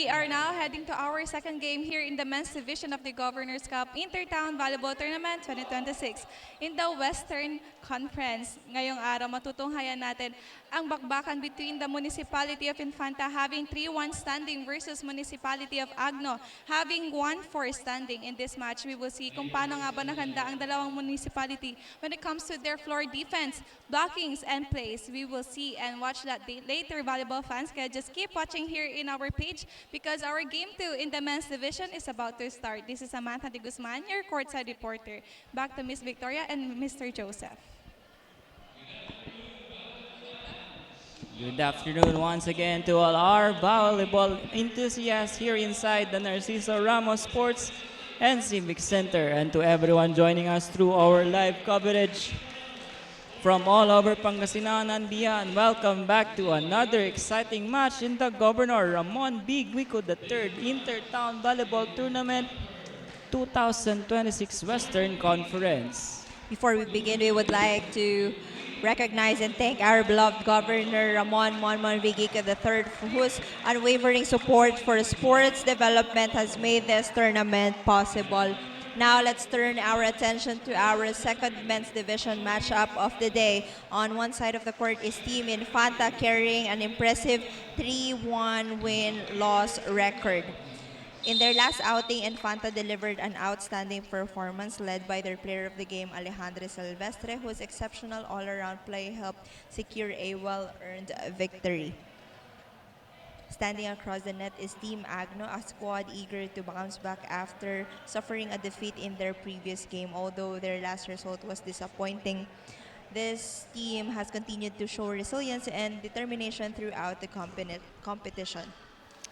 We are now heading to our second game here in the men's division of the Governors Cup Intertown Volleyball Tournament 2026 in the Western Conference. Ngayong araw, matutunghayan natin ang bakbakan between the Municipality of Infanta having 3-1 standing versus Municipality of Agno having 1-4 standing. In this match, we will see kung paano nga ba nakanda ang dalawang municipality when it comes to their floor defense, blockings, and plays. We will see and watch that later, volleyball fans. Kaya just keep watching here in our page because our game 2 in the men's division is about to start. This is Samantha de Guzman, your courtside reporter. Back to Miss Victoria and Mr. Joseph. Good afternoon once again to all our volleyball enthusiasts here inside the Narciso Ramos Sports and Civic Center, and to everyone joining us through our live coverage from all over Pangasinan and beyond. Welcome back to another exciting match in the Governor Ramon B. Guico III Intertown Volleyball Tournament 2026 Western Conference. Before we begin, we would like to recognize and thank our beloved Governor Ramon Monmon Vigica III, whose unwavering support for sports development has made this tournament possible. Now let's turn our attention to our second men's division matchup of the day. On one side of the court is Team Infanta carrying an impressive 3-1 win-loss record. In their last outing, Infanta delivered an outstanding performance led by their player of the game, Alejandro Silvestre, whose exceptional all-around play helped secure a well-earned victory. Standing across the net is Team Agno, a squad eager to bounce back after suffering a defeat in their previous game. Although their last result was disappointing, this team has continued to show resilience and determination throughout the competition.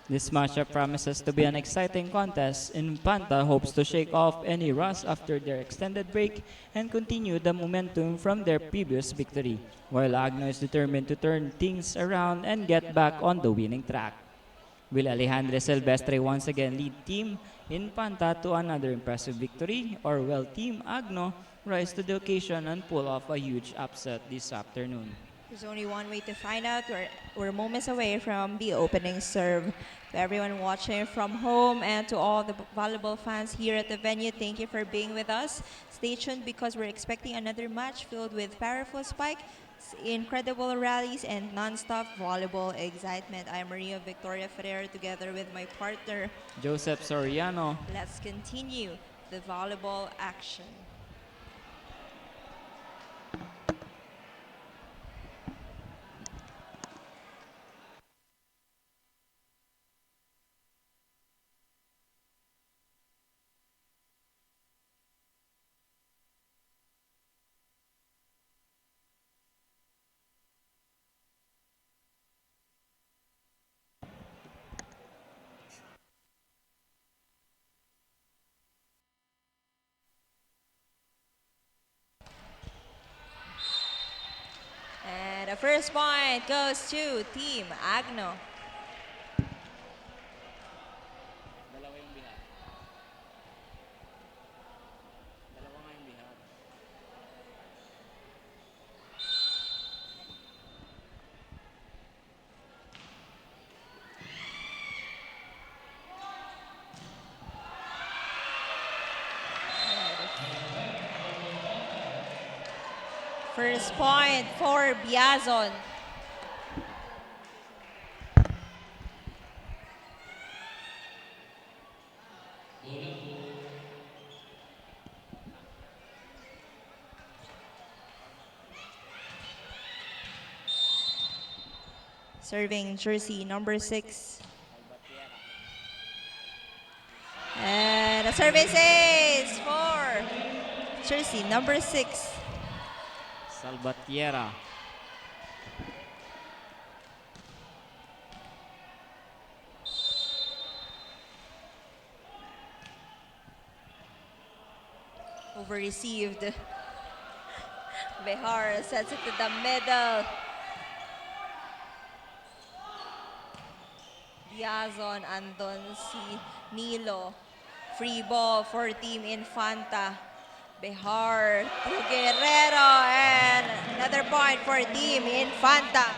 This matchup promises to be an exciting contest. Infanta hopes to shake off any rust after their extended break and continue the momentum from their previous victory, while Agno is determined to turn things around and get back on the winning track. Will Alejandro Silvestre once again lead Team Infanta to another impressive victory, or will Team Agno rise to the occasion and pull off a huge upset this afternoon? There's only one way to find out. We're moments away from the opening serve. To everyone watching from home and to all the volleyball fans here at the venue, thank you for being with us. Stay tuned because we're expecting another match filled with powerful spikes, incredible rallies, and non-stop volleyball excitement. I'm Maria Victoria Ferrer together with my partner, Joseph Soriano. Let's continue the volleyball action. And the first point goes to Team Agno. First point for Biazon. Serving jersey number 6. And the service is for jersey number 6. Salvatierra. Over received. Behar sets it to the middle. Diazon, andon si Nilo. Free ball for Team Infanta. Behar to Guerrero, and another point for Team Infanta.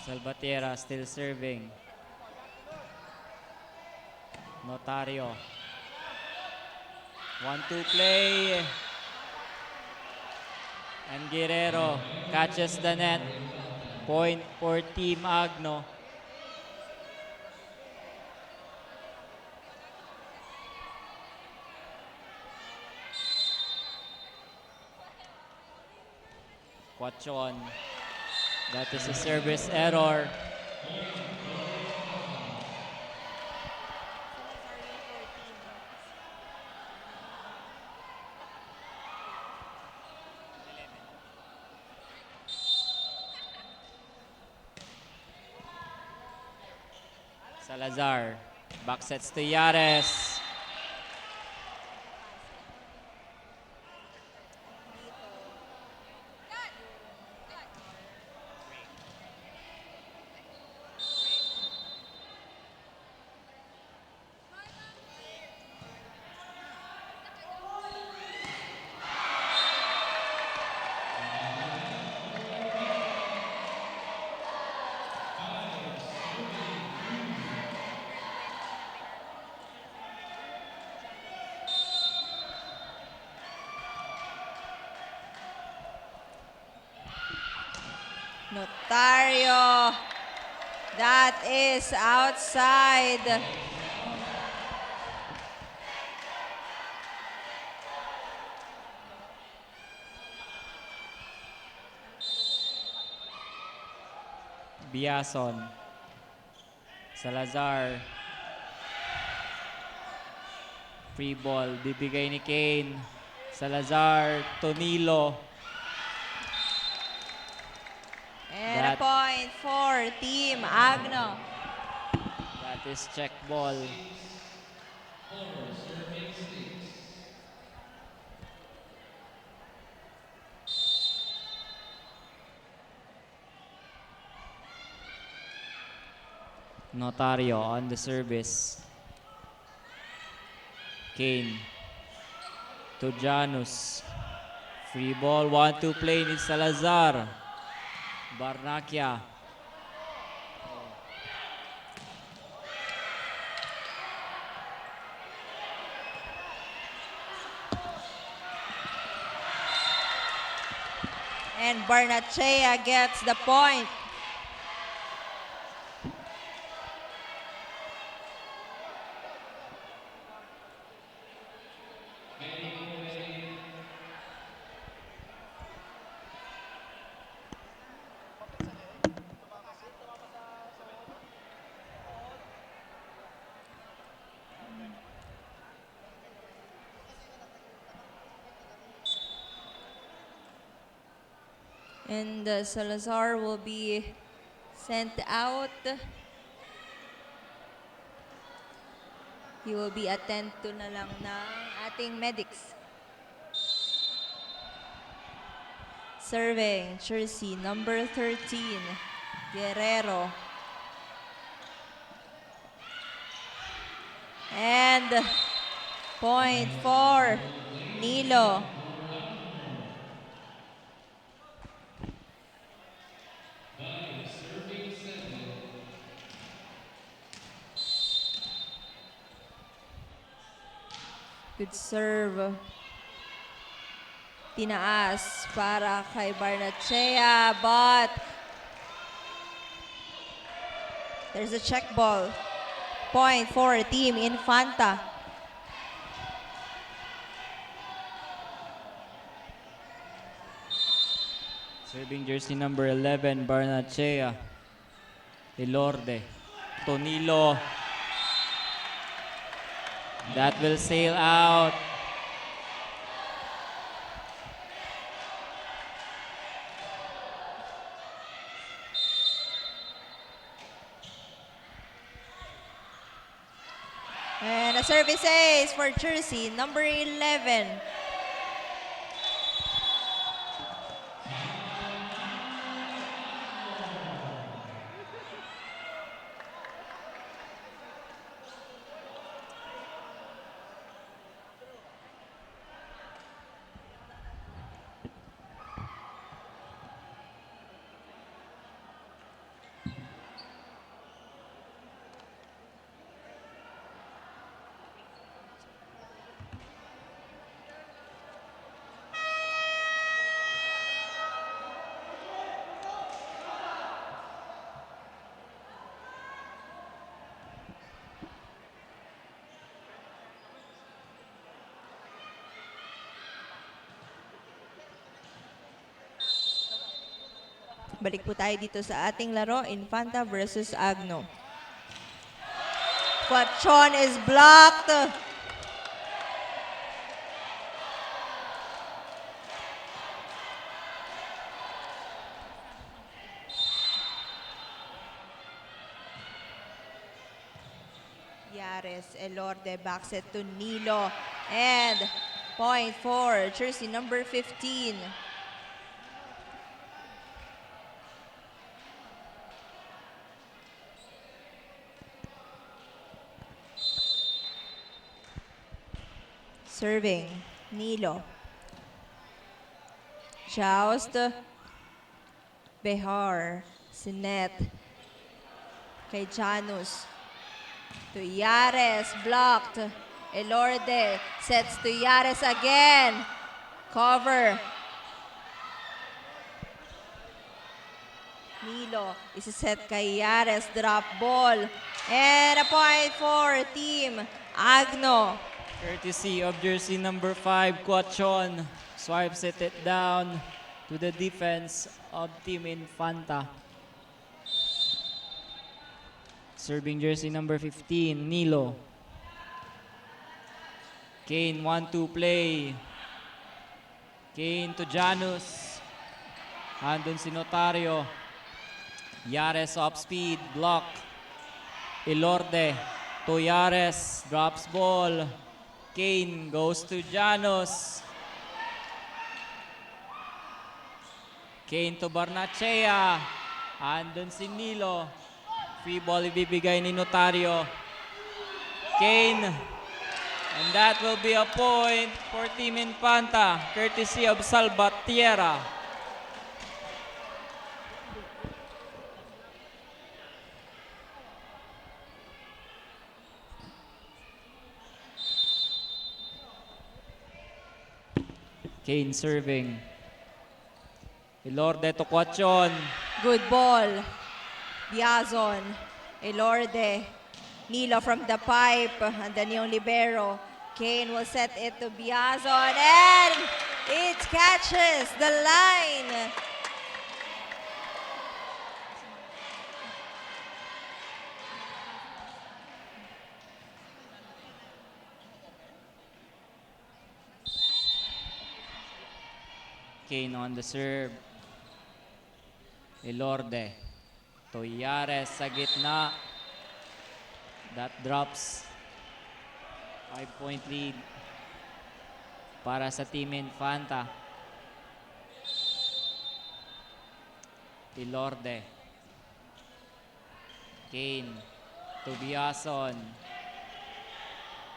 Salvatierra still serving. Notario. 1-2 play. And Guerrero catches the net. Point for Team Agno. Quachon. That is a service error. Salazar. Back sets to Yares. Notario. That is outside. Biason. Salazar. Free ball. Bibigay ni Kane. Salazar. Tonilo. And a That- point for Team Agno. That is check ball. Notario on the service. Kane to Janus. Free ball, 1-2 play ni Salazar. Barnakia. And Barnachea gets the point. And Salazar will be sent out. He will be attend to na lang ng ating medics. Serving, jersey number 13, Guerrero. And point for Nilo. Good serve. Tinaas para kay Barnachea, but there's a check ball. Point for Team Infanta. Serving jersey number 11, Barnachea. Ilorde. Tonilo. That will sail out. And a service ace for jersey number 11. Balik po tayo dito sa ating laro, Infanta versus Agno. Quachon is blocked. Yares, Elorde backs it to Nilo. And point for jersey number 15. Serving, Nilo. Joust, Behar, Sinet, kay Janus. To Yares, blocked. Elorde sets to Yares again. Cover. Nilo is set kay Yares, drop ball. And a point for Team Agno. Courtesy of jersey number 5, Quachon. Swipes it down to the defense of Team Infanta. Serving jersey number 15, Nilo. Kane, 1-2 play. Kane to Janus. Andun si Notario. Yares off speed, block. Elorde to Yares, drops ball. Kane goes to Janus. Kane to Barnachea. Andun si Nilo. Free ball ibibigay ni Notario. Kane. And that will be a point for Team Infanta, courtesy of Salvatierra. Kane serving. Elorde to Quachon. Good ball. Biazon, Elorde, Nilo from the pipe, and then yung libero. Kane will set it to Biazon, and it catches the line. Kane on the serve. Elorde. To Yares sa gitna. That drops 5-point lead para sa Team Infanta. Elorde. Kane to Biazon.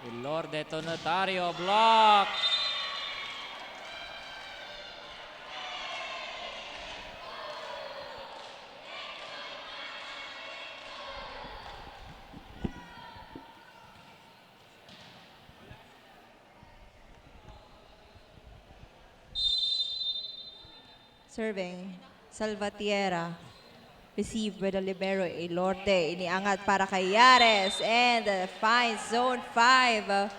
Elorde to Notario. Block! Serving, Salvatierra. Received by the libero, Elorde. Iniangat para kay Yares. And finds zone 5.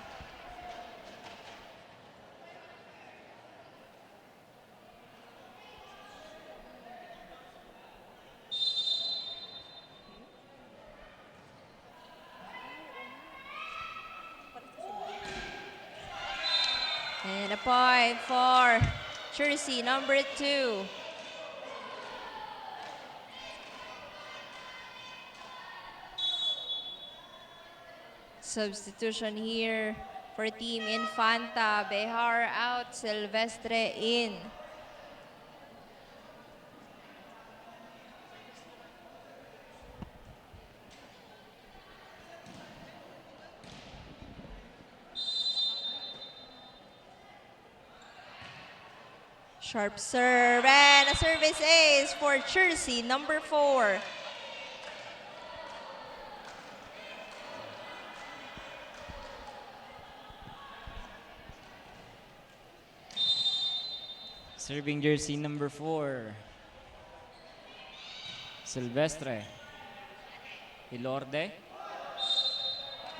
And a point for jersey number 2. Substitution here for Team Infanta. Behar out, Silvestre in. Sharp serve, and a service ace for jersey number 4. Serving jersey number 4. Silvestre. Elorde.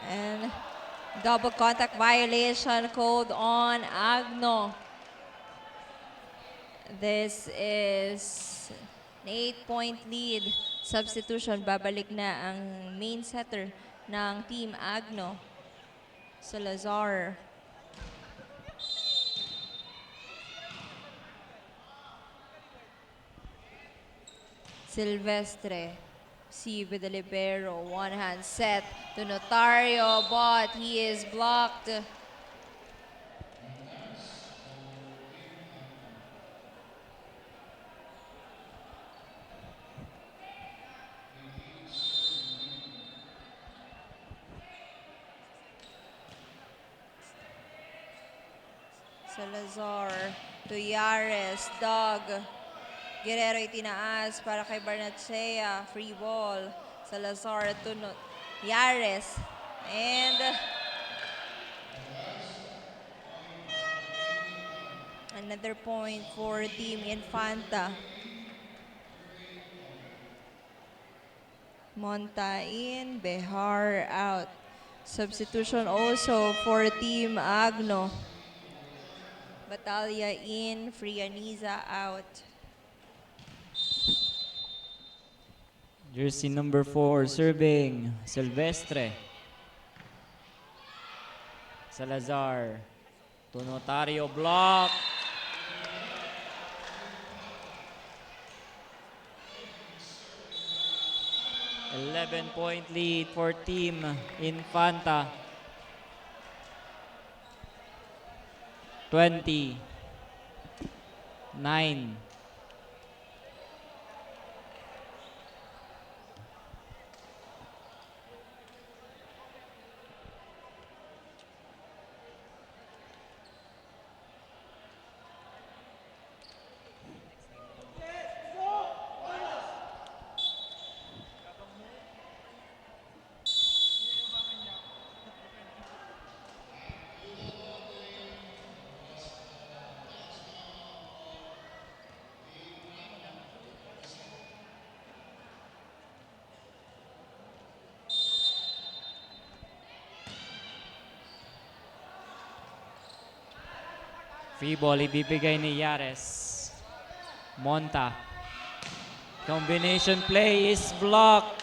And double contact violation called on Agno. This is An 8-point lead. Substitution, babalik na ang main setter ng Team Agno. Salazar. Silvestre. See with the libero. One hand set to Notario, but he is blocked. Salazar to Yares. Dog. Guerrero itinaas para kay Barnachea. Free ball. Salazar to Yares. And another point for Team Infanta. Monta in, Behar out. Substitution also for Team Agno. Batalya in, Frianiza out. Jersey number 4 serving Silvestre. Salazar to Notario, block. .11 lead for Team Infanta. 29. Free ball ibibigay ni Yares. Monta. Combination play is blocked.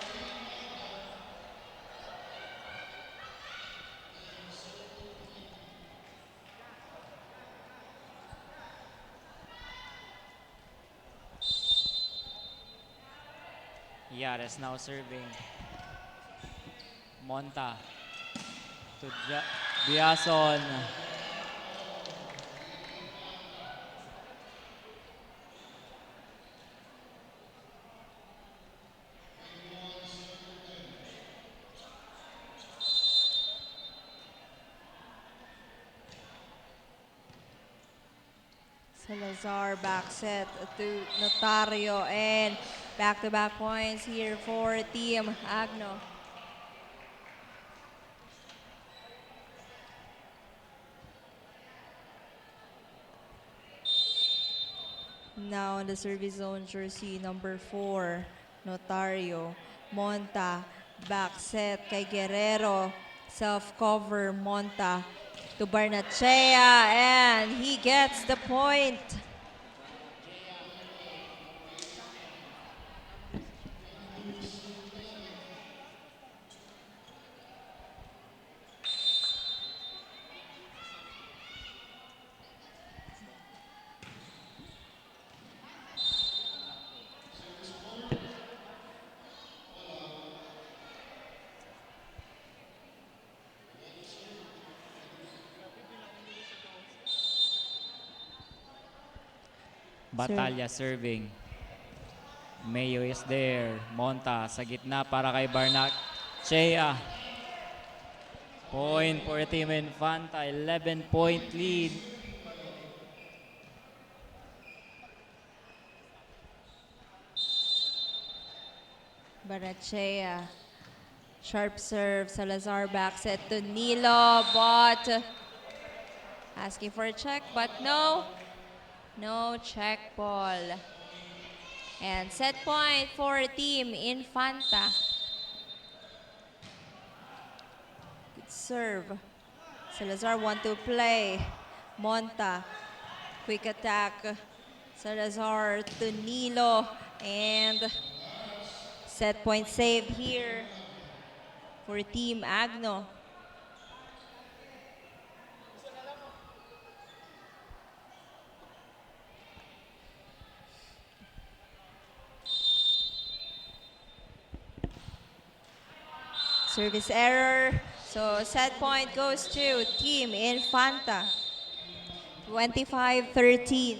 Yares now serving. Monta to Biason. Salazar back set to Notario, and back-to-back points here for Team Agno. Now in the service zone, jersey number 4, Notario. Monta, back set kay Guerrero. Self-cover, Monta to Barnachea, and he gets the point. Batalya serving. Mayo is there. Monta sa gitna para kay Barnachea. Point for Team Infanta. 11-point lead. Barnachea. Sharp serve. Salazar back set to Nilo, but asking for a check, but no. No check ball. And set point for Team Infanta. Good serve. Salazar want to play. Monta. Quick attack. Salazar to Nilo. And set point saved here for Team Agno. Service error. So set point goes to Team Infanta. 25-13.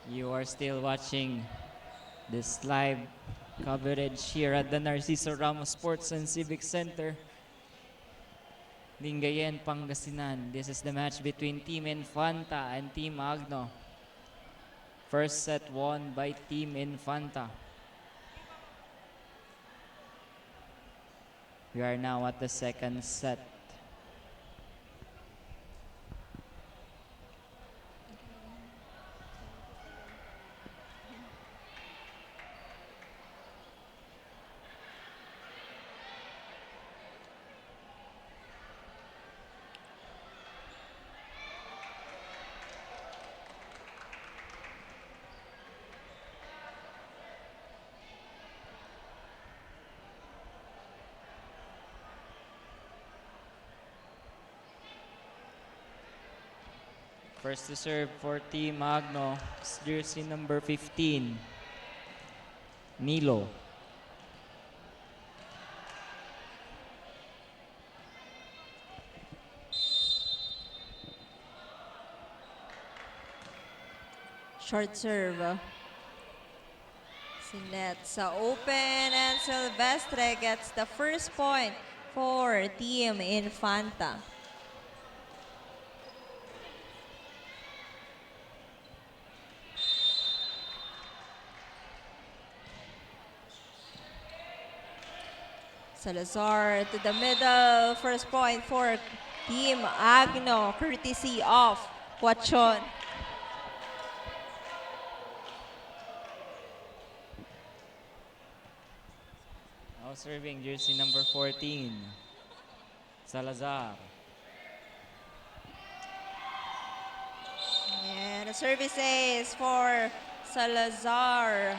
You are still watching this live coverage here at the Narciso Ramos Sports and Civic Center, Lingayen, Pangasinan. This is the match between Team Infanta and Team Agno. First set won by Team Infanta. We are now at the second set. First to serve for Team Agno is jersey number 15, Nilo. Short serve. Sinet sa open and Silvestre gets the first point for Team Infanta. Salazar to the middle. First point for Team Agno, courtesy of Huachon. Now serving jersey number 14, Salazar. And the service ace for Salazar.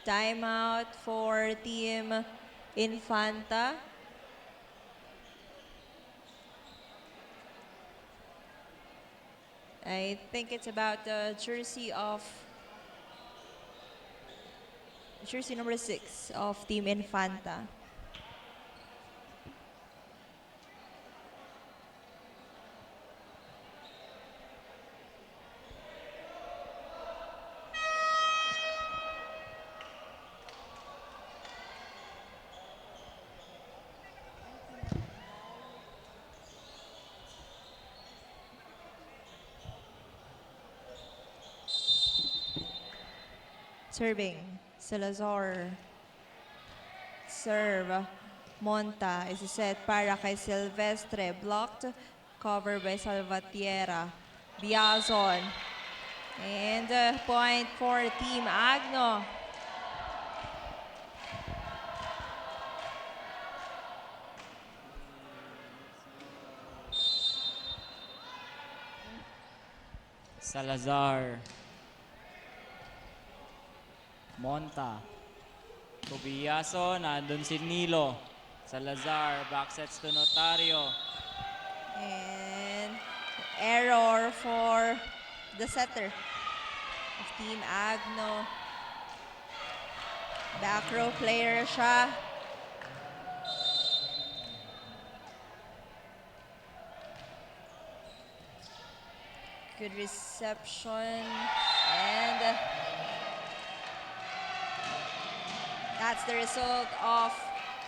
Timeout for Team Infanta. I think it's about the jersey number 6 of Team Infanta. Serving, Salazar. Serve, Monta is set para kay Silvestre. Blocked, cover by Salvatierra. Biazon. And point for Team Agno. Salazar. Monta. Tubiaso, nandun si Nilo. Salazar, back sets to Notario. And error for the setter of Team Agno. Back row player siya. Good reception. And that's the result of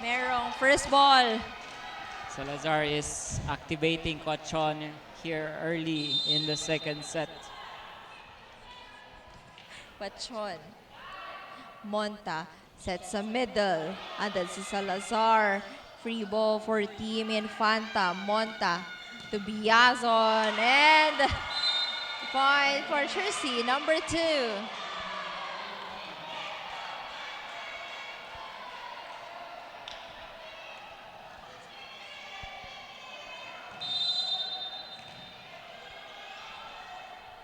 Merong first ball. Salazar is activating Coachon here early in the second set. Pachon. Monta sets a middle. And then si Salazar. Free ball for Team Infanta. Monta to Biazon. And point for jersey number 2.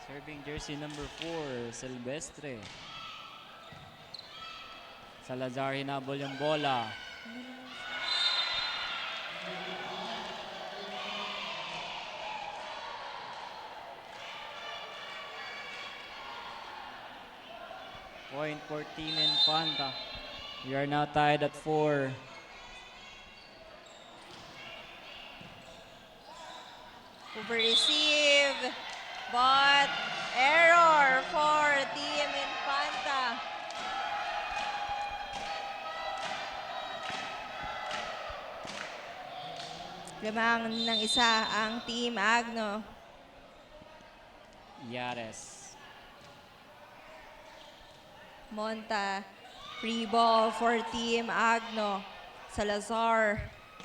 Serving jersey number 4, Silvestre. Salazar hinabol yung bola. Point for Team Infanta. We are now tied at 4. Over receive. But error for Team Infanta. Lamang ng isa ang Team Agno. Yares. Monta, free ball for Team Agno. Salazar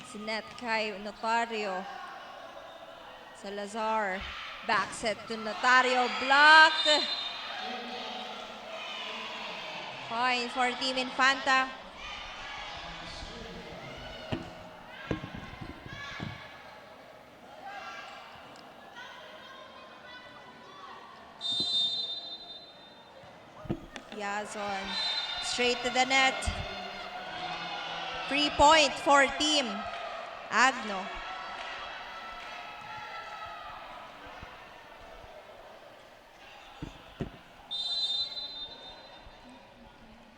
Sinet kay Notario. Salazar. Back set to Notario. Blocked. Point for Team Infanta. Yazon. Straight to the net. Free point for Team Agno.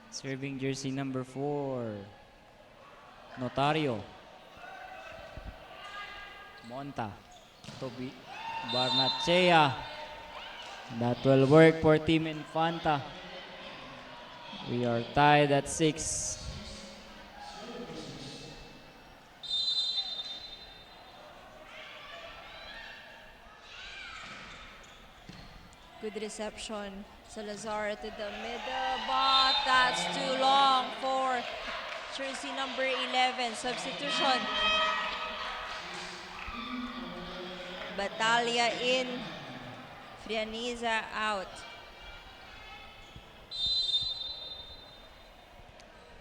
Serving jersey number 4. Notario. Monta. Toby Barnachea. That will work for Team Infanta. We are tied at 6. Good reception. Salazar to the middle, but that's too long for jersey number 11. Substitution. Batalya in. Frianiza out.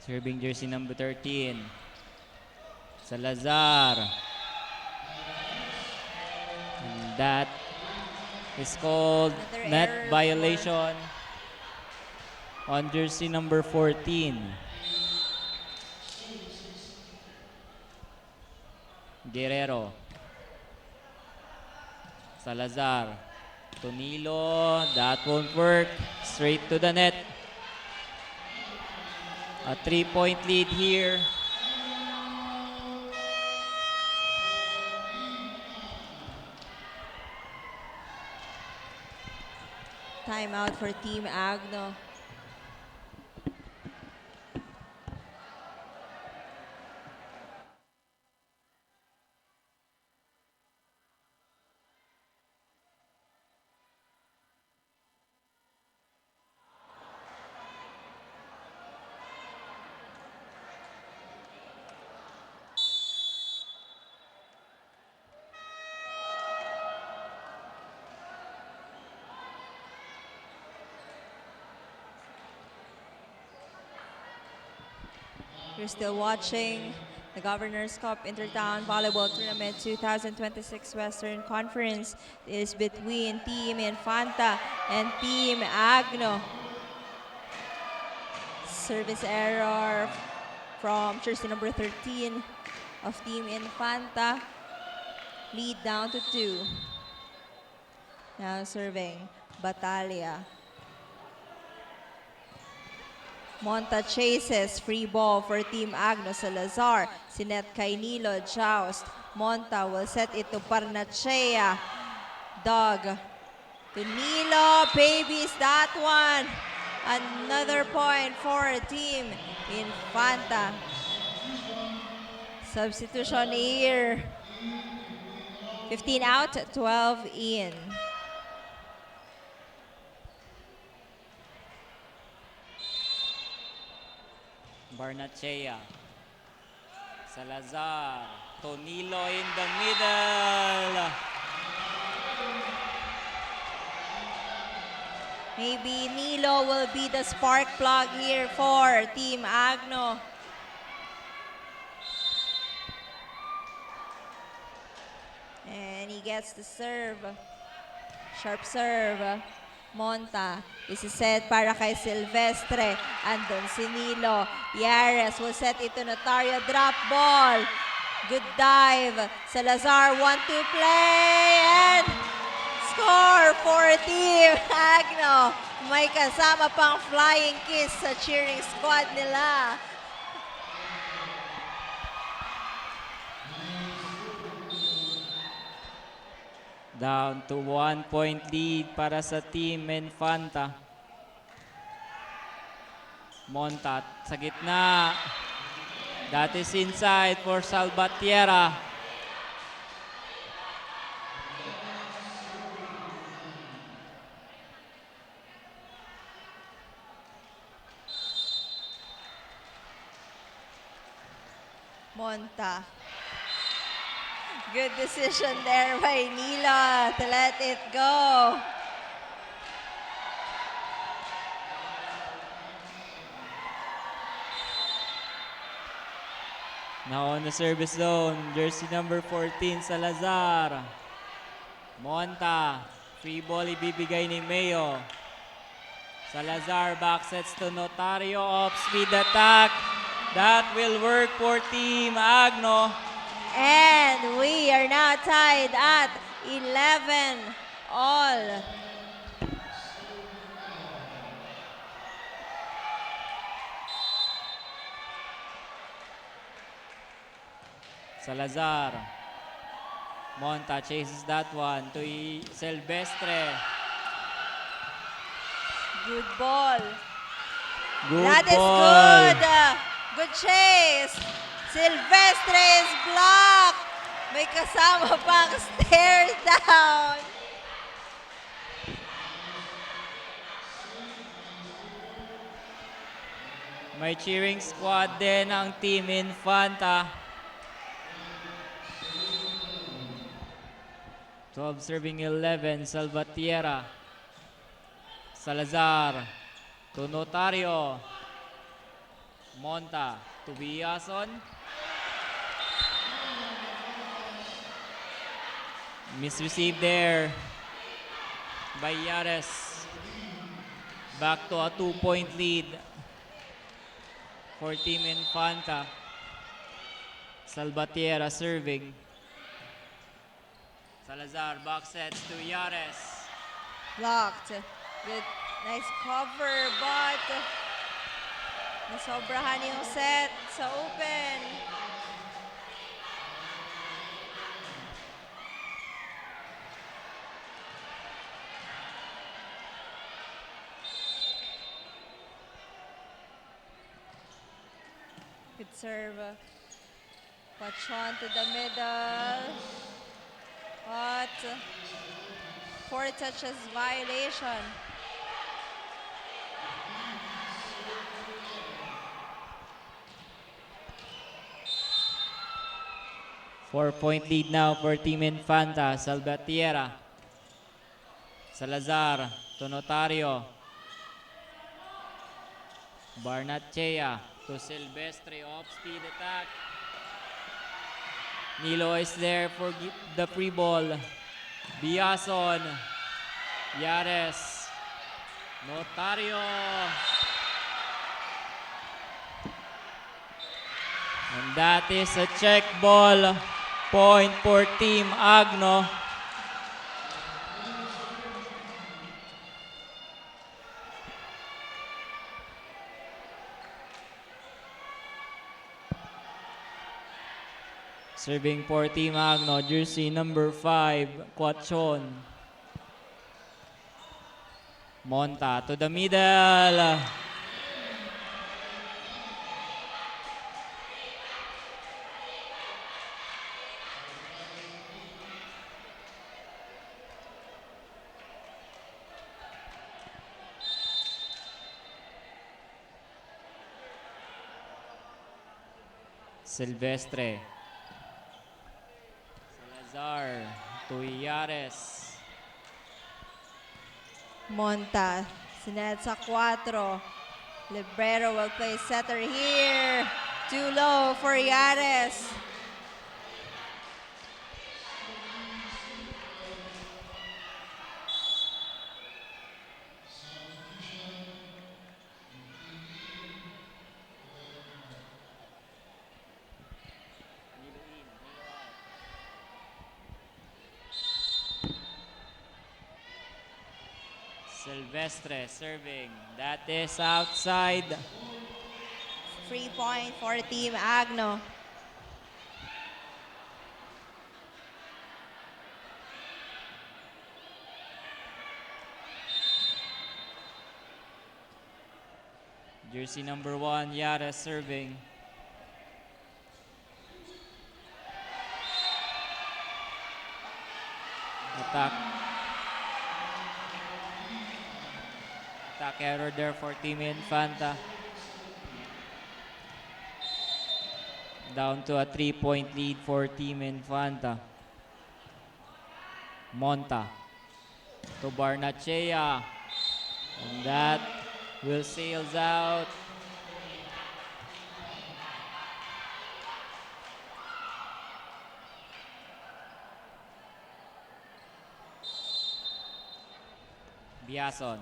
Serving jersey number 13. Salazar. And that is called Another net error violation on jersey number 14. Guerrero. Salazar. Tonilo. That won't work. Straight to the net. A 3-point lead here. Timeout for Team Agno. You're still watching the Governor's Cup Intertown Volleyball Tournament 2026 Western Conference. It is between Team Infanta and Team Agno. Service error from jersey number 13 of Team Infanta. Lead down to 2. Now serving Batalya. Monta chases, free ball for Team Agno. Salazar, sinet kay Nilo, joust. Monta will set it to Barnachea. Dog to Nilo, babies that one. Another point for Team Infanta. Substitution here. 15 out, 12 in. Barnachea. Salazar. Tonilo in the middle. Maybe Nilo will be the spark plug here for Team Agno. And he gets the serve. Sharp serve. Monta. This is set para kay Silvestre. Andon si Nilo. Yares will set it to Notario. Drop ball. Good dive. Salazar, 1-2 play. And score for Team Agno. May kasama pang flying kiss sa cheering squad nila. Down to 1-point lead para sa Team Infanta. Montat sa gitna. That is inside for Salvatierra. Monta. Good decision there by Nila to let it go. Now on the service zone, jersey number 14, Salazar. Monta, free ball ibibigay ni Mayo. Salazar back sets to Notario, off-speed attack. That will work for Team Agno. And we are now tied at 11 all. Salazar. Monta chases that one to Silvestre. Good ball. Good That is ball. good. Good chase. Silvestre is blocked. May kasama pang stairs down. May cheering squad din ang Team Infanta. 12 serving 11, Salvatierra. Salazar to Notario. Monta to Biason. Misreceived there by Yares. Back to a 2-point lead for Team Infanta. Salvatierra serving. Salazar box sets to Yares. Blocked. Good. Nice cover, but nasobrahan yung set sa open. Good serve. Pachon to the middle. But 4 touches violation. Four-point lead now for Team Infanta. Salvatierra. Salazar to Notario. Barnachea to Silvestre. Off-speed attack. Nilo is there for the free ball. Biason. Yares. Notario. And that is a check ball. Point for Team Agno. Serving for Team Agno, jersey number 5, Quachon. Monta to the middle. Silvestre. Salazar to Yares. Monta, sinet sa 4. Librero will play setter here. Too low for Yares. Silvestre serving. That is outside. Free point for Team Agno. Jersey number 1, Yares serving. Attack. Attack error there for Team Infanta. Down to a 3-point lead for Team Infanta. Monta to Barnachea. And that will sails out. Biason.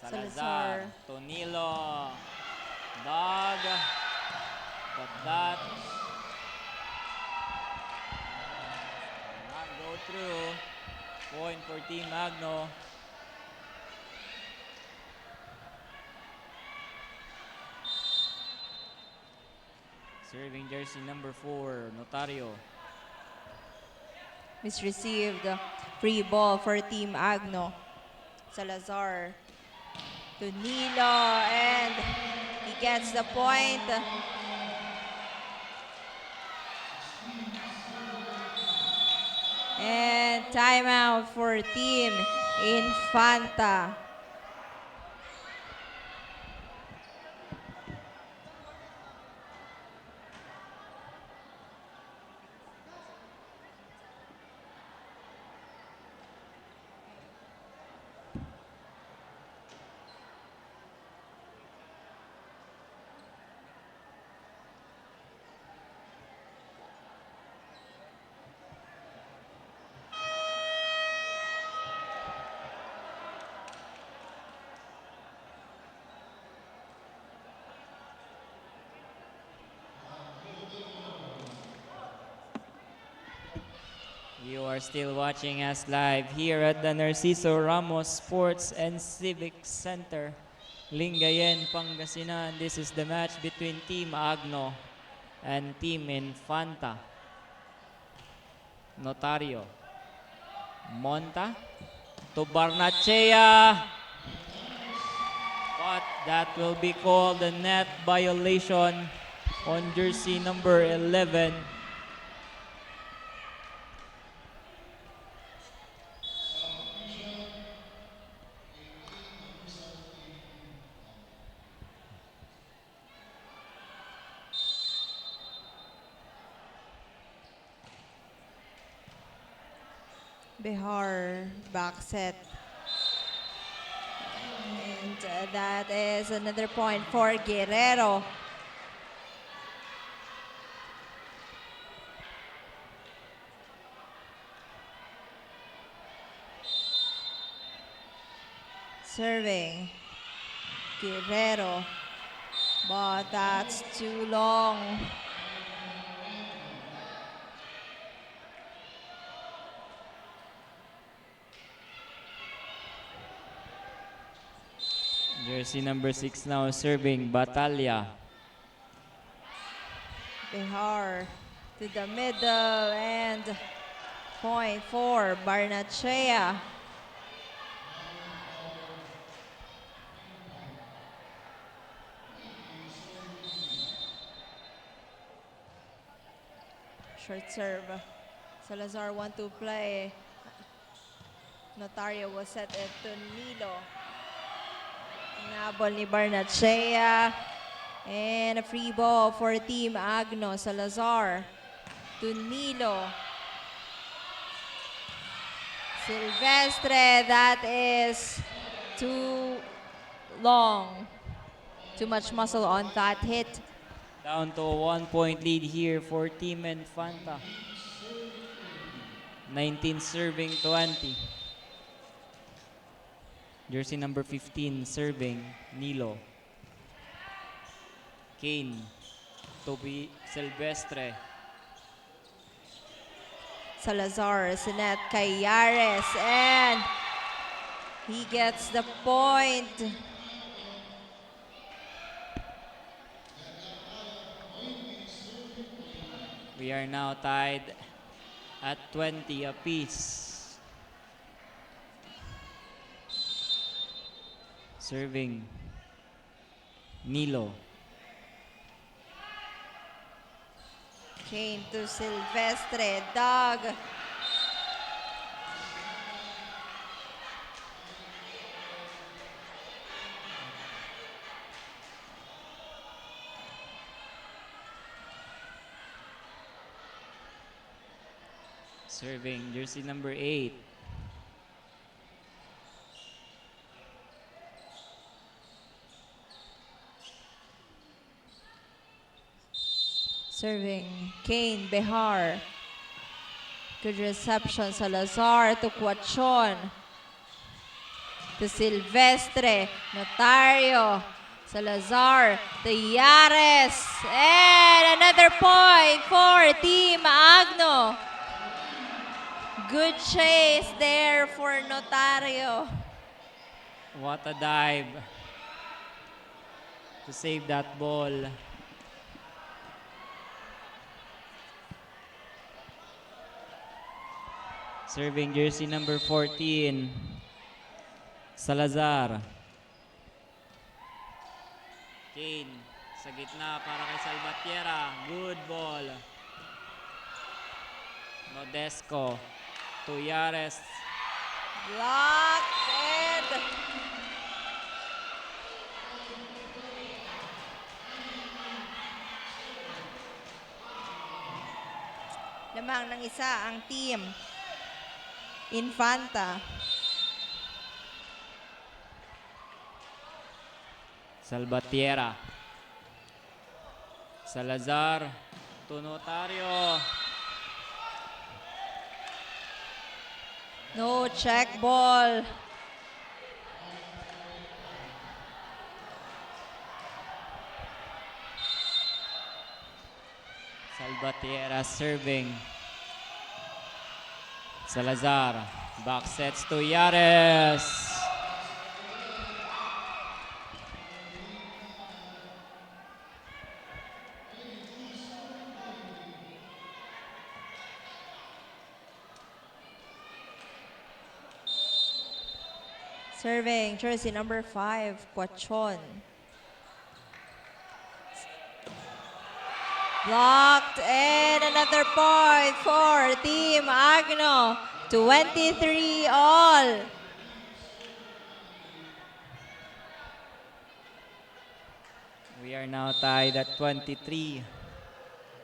Salazar. Salazar. Tonilo. Dog. But that will not go through. Point for Team Agno. Serving jersey number 4, Notario. Misreceived. Free ball for Team Agno. Salazar to Nilo, and he gets the point. And timeout for Team Infanta. You are still watching us live here at the Narciso Ramos Sports and Civic Center, Lingayen, Pangasinan. This is the match between Team Agno and Team Infanta. Notario. Monta to Barnachea. But that will be called a net violation on jersey number 11. Behar back set. And that is another point for Guerrero. Serving Guerrero, but that's too long. Jersey number 6 now serving Batalya. Behar to the middle, and point for Barnachea. Short serve. Salazar want to play. Notario was set it to Nilo. Nabol ni Barnachea. And a free ball for Team Agno. Salazar to Nilo. Silvestre, that is too long. Too much muscle on that hit. Down to a 1-point lead here for Team Infanta. 19 serving 20. Jersey number 15 serving Nilo. Kane to be Silvestre. Salazar, Sinet Cayares, and he gets the point. We are now tied at 20 apiece. Serving Nilo. Kane to Silvestre, Doug. Serving jersey number 8. Serving Kane Behar. Good reception. Salazar to Cuachon. To Silvestre. Notario. Salazar. To Yares. And another point for Team Agno. Good chase there for Notario. What a dive to save that ball. Serving jersey number 14, Salazar. Kane sa gitna para kay Salvatierra. Good ball. Nodesco. Tuyares. Blocked. Lamang ng isa ang team Infanta. Salvatierra. Salazar. To Notario. No check ball. Salvatierra serving. Salazar. Back sets to Yares. Serving jersey number 5, Cuachon. Blocked and another point for Team Agno. 23 all. We are now tied at 23.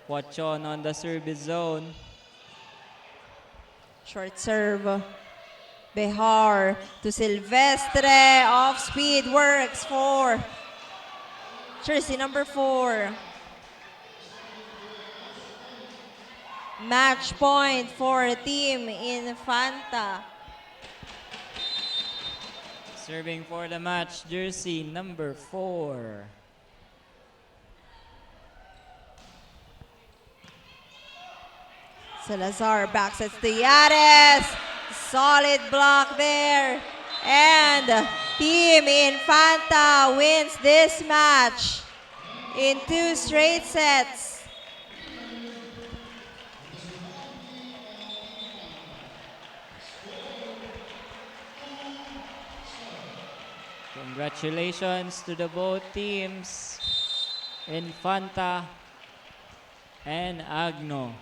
Cuachon on the service zone. Short serve. Behar to Silvestre. Off speed works for jersey number 4. Match point for Team Infanta. Serving for the match, jersey number 4. Salazar backsets to Yares. Solid block there. And Team Infanta wins this match in 2 straight sets. Congratulations to the both teams, Infanta and Agno.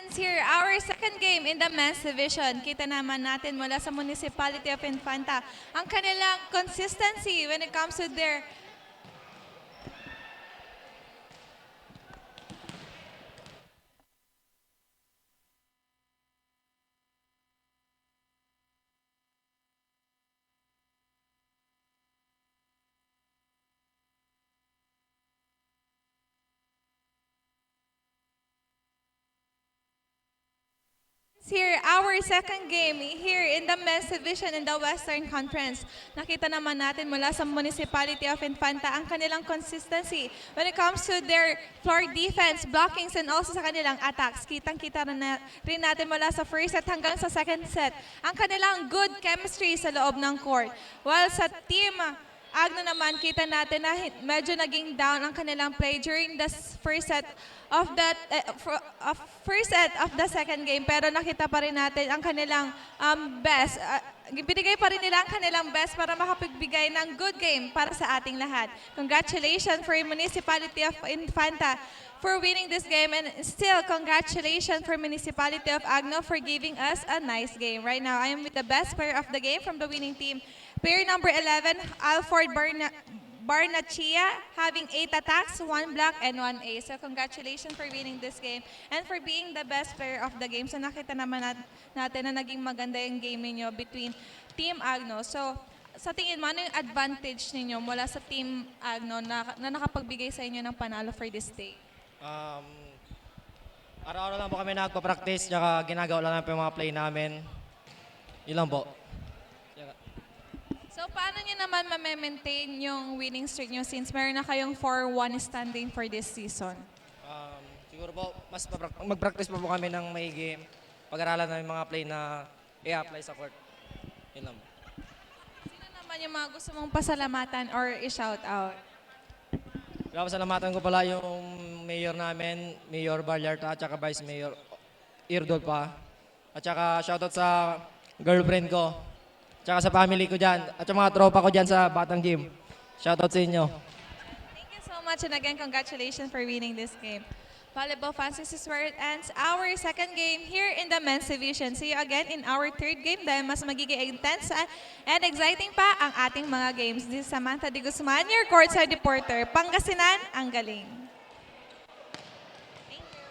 Friends, here our second game in the men's division. Kita naman natin mula sa Municipality of Infanta ang kanilang consistency when it comes to their here, our second game here in the men's division in the Western Conference. Nakita naman natin mula sa Municipality of Infanta ang kanilang consistency when it comes to their floor defense, blockings, and also sa kanilang attacks. Kitang-kita rin natin mula sa first set hanggang sa second set ang kanilang good chemistry sa loob ng court. While sa team Agno naman, kita natin na medyo naging down ang kanilang play during the first set of the second game. Pero nakita pa rin natin ang kanilang best. Binigay pa rin nila ang kanilang best para makapagbigay ng good game para sa ating lahat. Congratulations for Municipality of Infanta for winning this game, and still congratulations for Municipality of Agno for giving us a nice game. Right now, I am with the best player of the game from the winning team. Player number 11, Alford Barnachia, having 8 attacks, 1 block, and 1 ace. So congratulations for winning this game and for being the best player of the game. So nakita naman natin na naging maganda yung game ninyo between Team Agno. So sa tingin mo, ano yung advantage ninyo mula sa Team Agno na nakapagbigay sa inyo ng panalo for this day? Araw-araw lang po kami nagpa-practice, tsaka ginagawa lang namin yung mga play namin. Yun lang po. So, paano nyo naman ma-maintain yung winning streak nyo since meron na kayong 4-1 standing for this season? Siguro po, mas mag-practice pa po kami ng may game. Pag-aralan namin mga play na i-apply sa court. Yun lang po. Sino naman yung mga gusto mong pasalamatan or i-shout out? Pasalamatan ko pala yung mayor namin, Mayor Balyarta, at saka Vice Mayor Irdol pa. At saka shoutout sa girlfriend ko. Tsaka sa family ko dyan. At sa mga tropa ko dyan sa Batang Gym. Shoutout sa inyo. Thank you so much, and again, congratulations for winning this game. Volleyball fans, this is where it ends our second game here in the men's division. See you again in our third game dahil mas magiging intense and exciting pa ang ating mga games. This is Samantha De Guzman, your courtside reporter. Pangasinan, ang galing. Thank you.